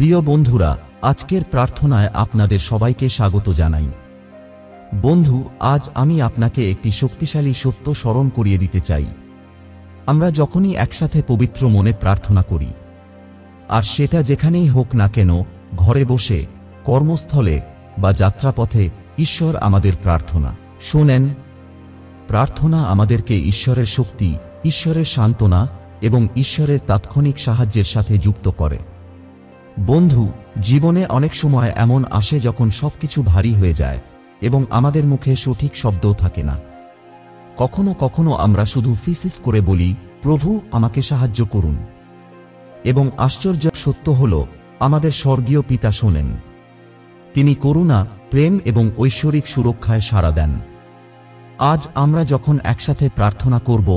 প্রিয় বন্ধুরা, আজকের প্রার্থনায় আপনাদের সবাইকে স্বাগত জানাই। বন্ধু, আজ আমি আপনাকে একটি শক্তিশালী সত্য স্মরণ করিয়ে দিতে চাই। আমরা যখনই একসাথে পবিত্র মনে প্রার্থনা করি, আর সেটা যেখানেই হোক না কেন, ঘরে বসে, কর্মস্থলে বা যাত্রাপথে, ঈশ্বর আমাদের প্রার্থনা শোনেন। প্রার্থনা আমাদেরকে ঈশ্বরের শক্তি, ঈশ্বরের সান্ত্বনা এবং ঈশ্বরের তাৎক্ষণিক সাহায্যের সাথে যুক্ত করে। বন্ধু, জীবনে অনেক সময় এমন আসে যখন সবকিছু ভারী হয়ে যায় এবং আমাদের মুখে সঠিক শব্দও থাকে না। কখনো কখনো আমরা শুধু ফিসিস করে বলি, প্রভু আমাকে সাহায্য করুন। এবং আশ্চর্য সত্য হল, আমাদের স্বর্গীয় পিতা শোনেন। তিনি করুণা, প্রেম এবং ঐশ্বরিক সুরক্ষায় সাড়া দেন। আজ আমরা যখন একসাথে প্রার্থনা করব,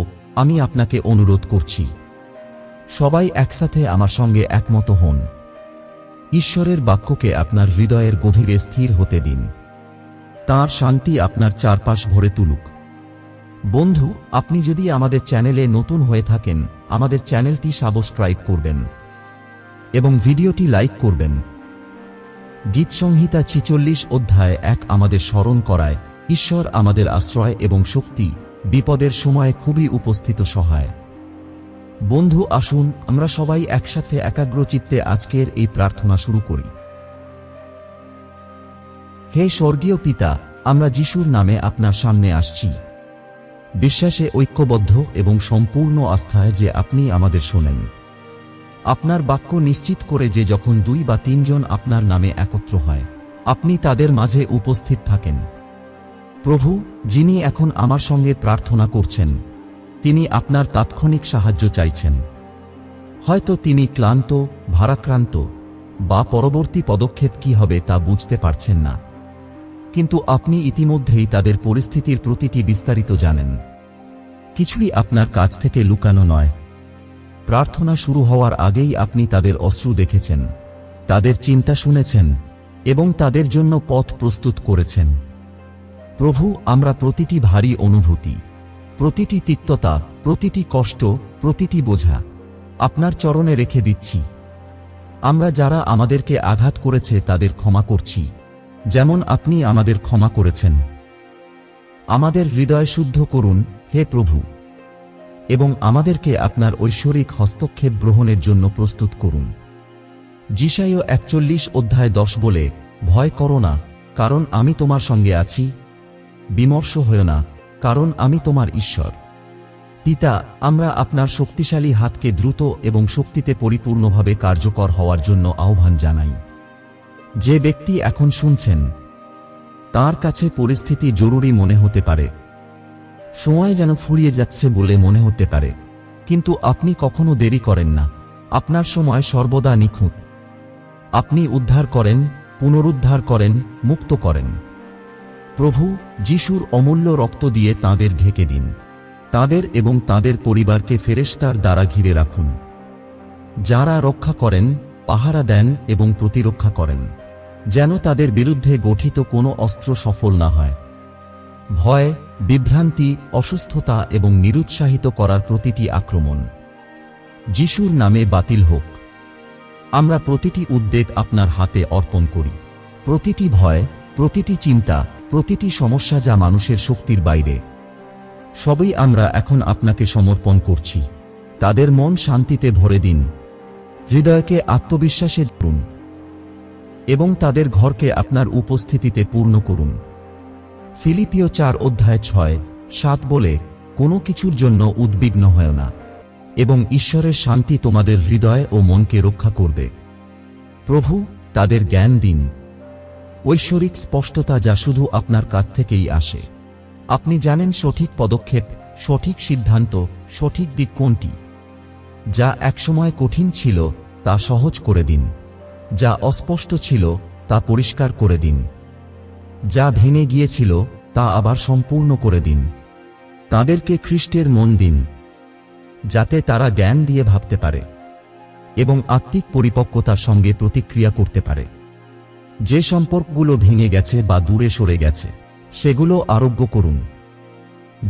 আমি আপনাকে অনুরোধ করছি, সবাই একসাথে আমার সঙ্গে একমত হন। ঈশ্বরের বাক্যকে আপনার হৃদয়ের গভীরে স্থির হতে দিন। তাঁর শান্তি আপনার চারপাশ ভরে তুলুক। বন্ধু, আপনি যদি আমাদের চ্যানেলে নতুন হয়ে থাকেন, আমাদের চ্যানেলটি সাবস্ক্রাইব করবেন এবং ভিডিওটি লাইক করবেন। গীতসংহিতা 46 অধ্যায় 1 আমাদের স্মরণ করায়, ঈশ্বর আমাদের আশ্রয় এবং শক্তি, বিপদের সময়ে খুবই উপস্থিত সহায়। বন্ধু, আসুন আমরা সবাই একসাথে একাগ্রচিত্তে আজকের এই প্রার্থনা শুরু করি। হে স্বর্গীয় পিতা, আমরা যিশুর নামে আপনার সামনে আসছি, বিশ্বাসে ঐক্যবদ্ধ এবং সম্পূর্ণ আস্থায় যে আপনি আমাদের শোনেন। আপনার বাক্য নিশ্চিত করে যে যখন 2 বা 3 জন আপনার নামে একত্র হয়, আপনি তাদের মাঝে উপস্থিত থাকেন। প্রভু, যিনি এখন আমার সঙ্গে প্রার্থনা করছেন, তিনি আপনার তাৎক্ষণিক সাহায্য চাইছেন। হয়তো তিনি ক্লান্ত, ভারাক্রান্ত, বা পরবর্তী পদক্ষেপ কি হবে তা বুঝতে পারছেন না, কিন্তু আপনি ইতিমধ্যেই তাদের পরিস্থিতির প্রতিটি বিস্তারিত জানেন। কিছুই আপনার কাছ থেকে লুকানো নয়। প্রার্থনা শুরু হওয়ার আগেই আপনি তাদের অশ্রু দেখেছেন, তাদের চিন্তা শুনেছেন এবং তাদের জন্য পথ প্রস্তুত করেছেন। প্রভু, আমরা প্রতিটি ভারী অনুভূতি, প্রতিটি তিক্ততা, প্রতিটি কষ্ট, প্রতিটি বোঝা আপনার চরণে রেখে দিচ্ছি। আমরা যারা আমাদেরকে আঘাত করেছে তাদের ক্ষমা করছি, যেমন আপনি আমাদের ক্ষমা করেছেন। আমাদের হৃদয় শুদ্ধ করুন, হে প্রভু, এবং আমাদেরকে আপনার ঐশ্বরিক হস্তক্ষেপ গ্রহণের জন্য প্রস্তুত করুন। যিশাইয় 41 অধ্যায় 10 বলে, ভয় করো না, কারণ আমি তোমার সঙ্গে আছি। বিমর্ষ হয়ো না, কারণ আমি তোমার ঈশ্বর। পিতা, আমরা আপনার শক্তিশালী হাতকে দ্রুত এবং শক্তিতে পরিপূর্ণভাবে কার্যকর হওয়ার জন্য আহ্বান জানাই। যে ব্যক্তি এখন শুনছেন, তার কাছে পরিস্থিতি জরুরি মনে হতে পারে, সময় যেন ফুরিয়ে যাচ্ছে বলে মনে হতে পারে, কিন্তু আপনি কখনো দেরি করেন না। আপনার সময় সর্বদা নিখুঁত। আপনি উদ্ধার করেন, পুনরুদ্ধার করেন, মুক্ত করেন। প্রভু, যিশুর অমূল্য রক্ত দিয়ে তাঁদের ঢেকে দিন। তাঁদের এবং তাঁদের পরিবারকে ফেরেশতার দ্বারা ঘিরে রাখুন, যারা রক্ষা করেন, পাহারা দেন এবং প্রতিরক্ষা করেন, যেন তাদের বিরুদ্ধে গঠিত কোনো অস্ত্র সফল না হয়। ভয়, বিভ্রান্তি, অসুস্থতা এবং নিরুৎসাহিত করার প্রতিটি আক্রমণ যিশুর নামে বাতিল হোক। আমরা প্রতিটি উদ্বেগ আপনার হাতে অর্পণ করি। প্রতিটি ভয়, প্রতিটি চিন্তা, প্রতিটি সমস্যা যা মানুষের শক্তির বাইরে, সবই আমরা এখন আপনাকে সমর্পণ করছি। তাদের মন শান্তিতে ভরে দিন, হৃদয়কে আত্মবিশ্বাসে ধরুন এবং তাদের ঘরকে আপনার উপস্থিতিতে পূর্ণ করুন। ফিলিপিও 4 অধ্যায় 6-7 বলে, কোনো কিছুর জন্য উদ্বিগ্ন হয় না, এবং ঈশ্বরের শান্তি তোমাদের হৃদয় ও মনকে রক্ষা করবে। প্রভু, তাদের জ্ঞান দিন, ঐশ্বরিক স্পষ্টতা যা শুধু আপনার কাছ থেকেই আসে। আপনি জানেন সঠিক পদক্ষেপ, সঠিক সিদ্ধান্ত, সঠিক দিক কোনটি। যা একসময় কঠিন ছিল তা সহজ করে দিন, যা অস্পষ্ট ছিল তা পরিষ্কার করে দিন, যা ভেঙে গিয়েছিল তা আবার সম্পূর্ণ করে দিন। তাদেরকে খ্রিস্টের মন দিন, যাতে তারা জ্ঞান দিয়ে ভাবতে পারে এবং আত্মিক পরিপক্কতার সঙ্গে প্রতিক্রিয়া করতে পারে। যে সম্পর্কগুলো ভেঙে গেছে বা দূরে সরে গেছে, সেগুলো আরোগ্য করুন।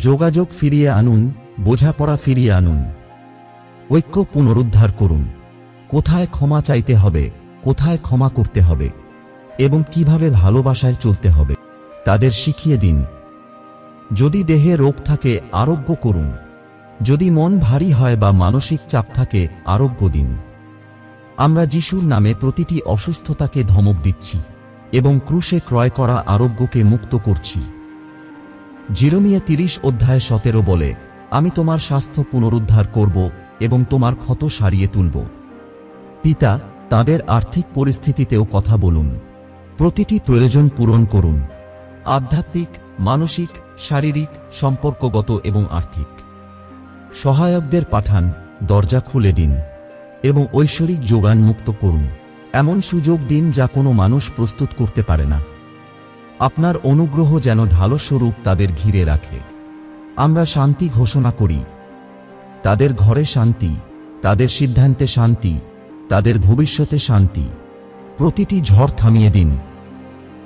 যোগাযোগ ফিরিয়ে আনুন, বোঝাপড়া ফিরিয়ে আনুন, ঐক্য পুনরুদ্ধার করুন। কোথায় ক্ষমা চাইতে হবে, কোথায় ক্ষমা করতে হবে এবং কিভাবে ভালোবাসায় চলতে হবে তাদের শিখিয়ে দিন। যদি দেহে রোগ থাকে আরোগ্য করুন, যদি মন ভারী হয় বা মানসিক চাপ থাকে আরোগ্য দিন। আমরা যিশুর নামে প্রতিটি অসুস্থতাকে ধমক দিচ্ছি এবং ক্রুশে ক্রয় করা আরোগ্যকে মুক্ত করছি। জিরমিয়া 30:17 বলে, আমি তোমার স্বাস্থ্য পুনরুদ্ধার করব এবং তোমার ক্ষত সারিয়ে তুলব। পিতা, তাদের আর্থিক পরিস্থিতিতেও কথা বলুন, প্রতিটি প্রয়োজন পূরণ করুন, আধ্যাত্মিক, মানসিক, শারীরিক, সম্পর্কগত এবং আর্থিক। সহায়কদের পাঠান, দরজা খুলে দিন এবং ঐশ্বরিক যোগান মুক্ত করুন। এমন সুযোগ দিন যা কোনো মানুষ প্রস্তুত করতে পারে না। আপনার অনুগ্রহ যেন ঢালো স্বরূপ তাদের ঘিরে রাখে। আমরা শান্তি ঘোষণা করি, তাদের ঘরে শান্তি, তাদের সিদ্ধান্তে শান্তি, তাদের ভবিষ্যতে শান্তি। প্রতিটি ঝড় থামিয়ে দিন,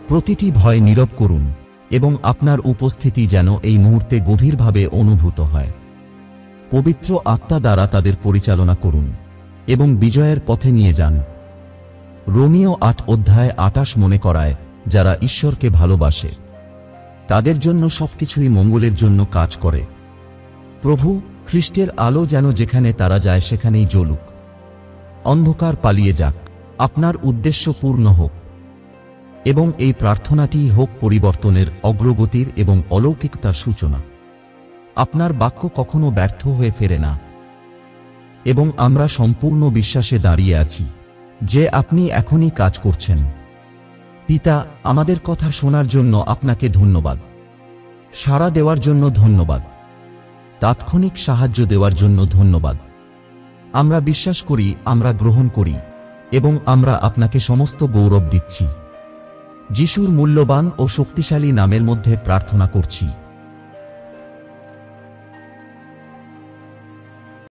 প্রতিটি ভয় নীরব করুন এবং আপনার উপস্থিতি যেন এই মুহূর্তে গভীরভাবে অনুভূত হয়। পবিত্র আত্মা দ্বারা তাদের পরিচালনা করুন এবং বিজয়ের পথে নিয়ে যান। রোমিও 8:28 মনে করায়, যারা ঈশ্বরকে ভালোবাসে তাদের জন্য সবকিছুই মঙ্গলের জন্য কাজ করে। প্রভু, খ্রিস্টের আলো যেন যেখানে তারা যায় সেখানেই জ্বলুক, অন্ধকার পালিয়ে যাক, আপনার উদ্দেশ্য পূর্ণ হোক। এবং এই প্রার্থনাটি হোক পরিবর্তনের, অগ্রগতির এবং অলৌকিকতার সূচনা। আপনার বাক্য কখনো ব্যর্থ হয়ে ফেরে না এবং আমরা সম্পূর্ণ বিশ্বাসে দাঁড়িয়ে আছি যে আপনি এখনই কাজ করছেন। পিতা, আমাদের কথা শোনার জন্য আপনাকে ধন্যবাদ, সাড়া দেওয়ার জন্য ধন্যবাদ, তাৎক্ষণিক সাহায্য দেওয়ার জন্য ধন্যবাদ। আমরা বিশ্বাস করি, আমরা গ্রহণ করি এবং আমরা আপনাকে সমস্ত গৌরব দিচ্ছি। যিশুর মূল্যবান ও শক্তিশালী নামের মধ্যে প্রার্থনা করছি।